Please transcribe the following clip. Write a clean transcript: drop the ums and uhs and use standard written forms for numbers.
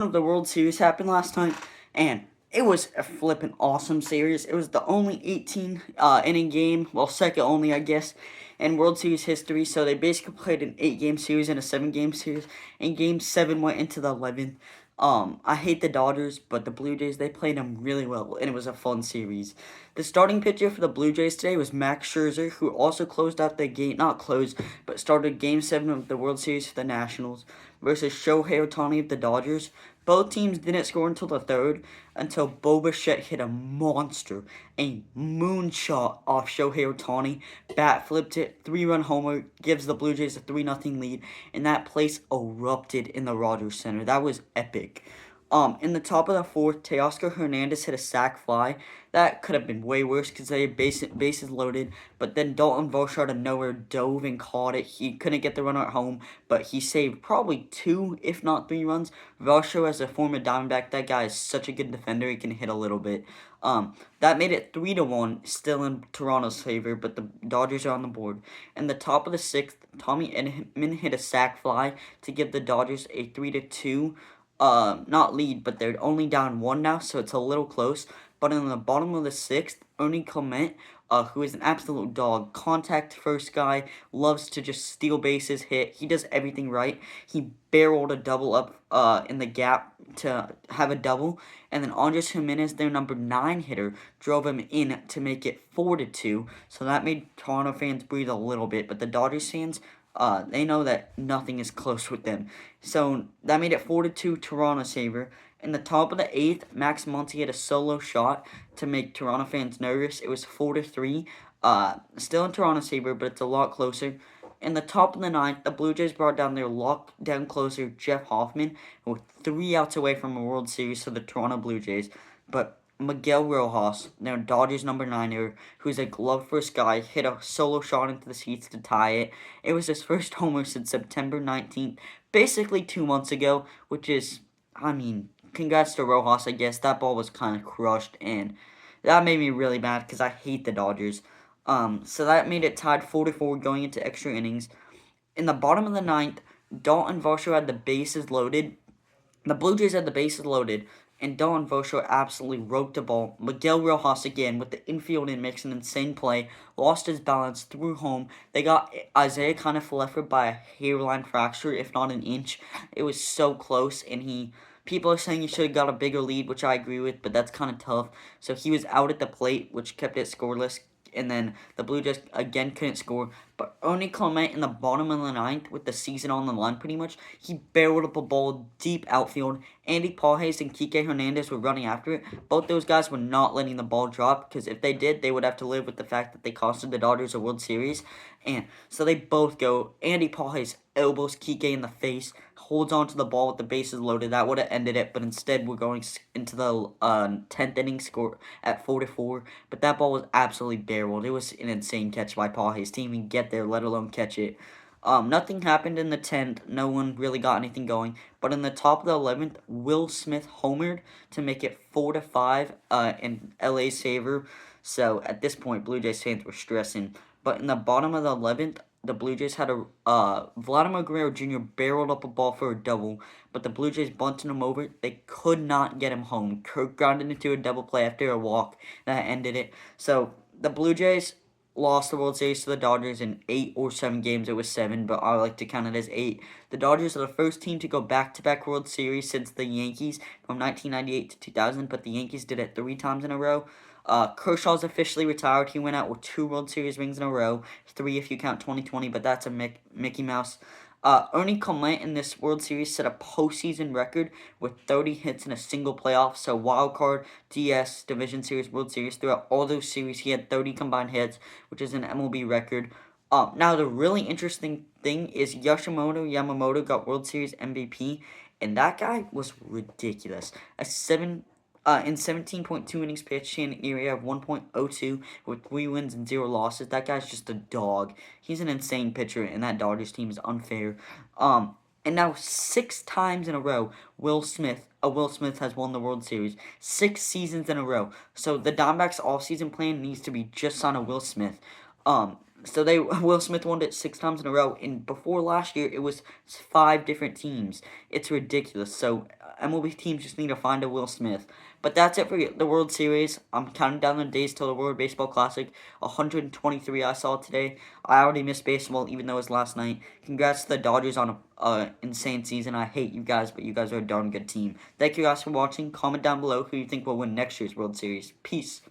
of the World Series happened last night, and it was a flippin' awesome series. It was the only 18 inning game, well, second only, I guess, in World Series history. So they basically played an 8-game series and a 7-game series, and Game 7 went into the 11th. I hate the Dodgers, but the Blue Jays, they played them really well, and it was a fun series. The starting pitcher for the Blue Jays today was Max Scherzer, who also closed out the game, not closed, but started Game 7 of the World Series for the Nationals versus Shohei Ohtani of the Dodgers. Both teams didn't score until the third, until Bo Bichette hit a monster, a moonshot off Shohei Ohtani, bat flipped it, 3-run homer, gives the Blue Jays a 3-0 lead, and that place erupted in the Rogers Center. That was epic. In the top of the fourth, Teoscar Hernandez hit a sac fly. That could have been way worse because they had bases loaded. But then Dalton Varsho out of nowhere dove and caught it. He couldn't get the runner at home, but he saved probably 2, if not 3 runs. Varsho, as a former Diamondback, that guy is such a good defender. He can hit a little bit. That made it 3-1, still in Toronto's favor, but the Dodgers are on the board. In the top of the sixth, Tommy Edman hit a sac fly to give the Dodgers a 3-2 not lead, but they're only down 1 now, so it's a little close. But in the bottom of the sixth, Ernie Clement, who is an absolute dog, contact first guy, loves to just steal bases, hit. He does everything right. He barreled a double up in the gap to have a double, and then Andres Jimenez, their number 9 hitter, drove him in to make it 4-2. So that made Toronto fans breathe a little bit, but the Dodgers fans, they know that nothing is close with them. So that made it 4-2 Toronto favor. In the top of the eighth, Max Muncy hit a solo shot to make Toronto fans nervous. It was 4-3. Still in Toronto's favor, but it's a lot closer. In the top of the ninth, the Blue Jays brought down their lockdown closer, Jeff Hoffman, who were 3 outs away from a World Series for the Toronto Blue Jays. But Miguel Rojas, their Dodgers number 9er, who's a glove-first guy, hit a solo shot into the seats to tie it. It was his first homer since September 19th, basically 2 months ago, which is, congrats to Rojas, I guess. That ball was kind of crushed, and that made me really mad because I hate the Dodgers. So that made it tied 4-4 going into extra innings. In the bottom of the ninth, Dalton Varsho had the bases loaded. The Blue Jays had the bases loaded, and Dalton Varsho absolutely roped the ball. Miguel Rojas again with the infield in makes an insane play, lost his balance, threw home. They got Isaiah Kiner-Falefa by a hairline fracture, if not an inch. It was so close, and people are saying he should have got a bigger lead, which I agree with, but that's kind of tough. So he was out at the plate, which kept it scoreless. And then the Blue Jays again couldn't score. But Ernie Clement in the bottom of the ninth, with the season on the line pretty much, he barreled up a ball deep outfield. Andy Pages and Kike Hernandez were running after it. Both those guys were not letting the ball drop, because if they did, they would have to live with the fact that they costed the Dodgers a World Series. And so they both go. Andy Pages elbows Kike in the face, holds onto the ball with the bases loaded. That would have ended it, but instead we're going into the 10th inning score at 4-4. But that ball was absolutely barreled. It was an insane catch by Pages to even get there, let alone catch it. Nothing happened in the 10th. No one really got anything going. But in the top of the 11th, Will Smith homered to make it 4-5 in LA's favor. So at this point, Blue Jays fans were stressing. But in the bottom of the 11th, the Blue Jays had Vladimir Guerrero Jr. barreled up a ball for a double, but the Blue Jays bunted him over. They could not get him home. Kirk grounded into a double play after a walk that ended it. So the Blue Jays lost the World Series to the Dodgers in 8 or 7 games. It was 7, but I like to count it as 8. The Dodgers are the first team to go back-to-back World Series since the Yankees from 1998 to 2000, but the Yankees did it 3 times in a row. Kershaw's officially retired. He went out with 2 World Series rings in a row. 3 if you count 2020, but that's a Mickey Mouse. Ernie Clement in this World Series set a postseason record with 30 hits in a single playoff. So wild card, DS, Division Series, World Series, throughout all those series, he had 30 combined hits, which is an MLB record. Now the really interesting thing is Yamamoto got World Series MVP, and that guy was ridiculous. In 17.2 innings pitched, he had an ERA of 1.02 with 3 wins and 0 losses. That guy's just a dog. He's an insane pitcher, and that Dodgers team is unfair. And now 6 times in a row, Will Smith has won the World Series. 6 seasons in a row. So the Diamondbacks' offseason plan needs to be just on a Will Smith. So Will Smith won it 6 times in a row, and before last year, it was 5 different teams. It's ridiculous. So MLB teams just need to find a Will Smith. But that's it for the World Series. I'm counting down the days till the World Baseball Classic. 123 I saw today. I already missed baseball, even though it was last night. Congrats to the Dodgers on a insane season. I hate you guys, but you guys are a darn good team. Thank you guys for watching. Comment down below who you think will win next year's World Series. Peace.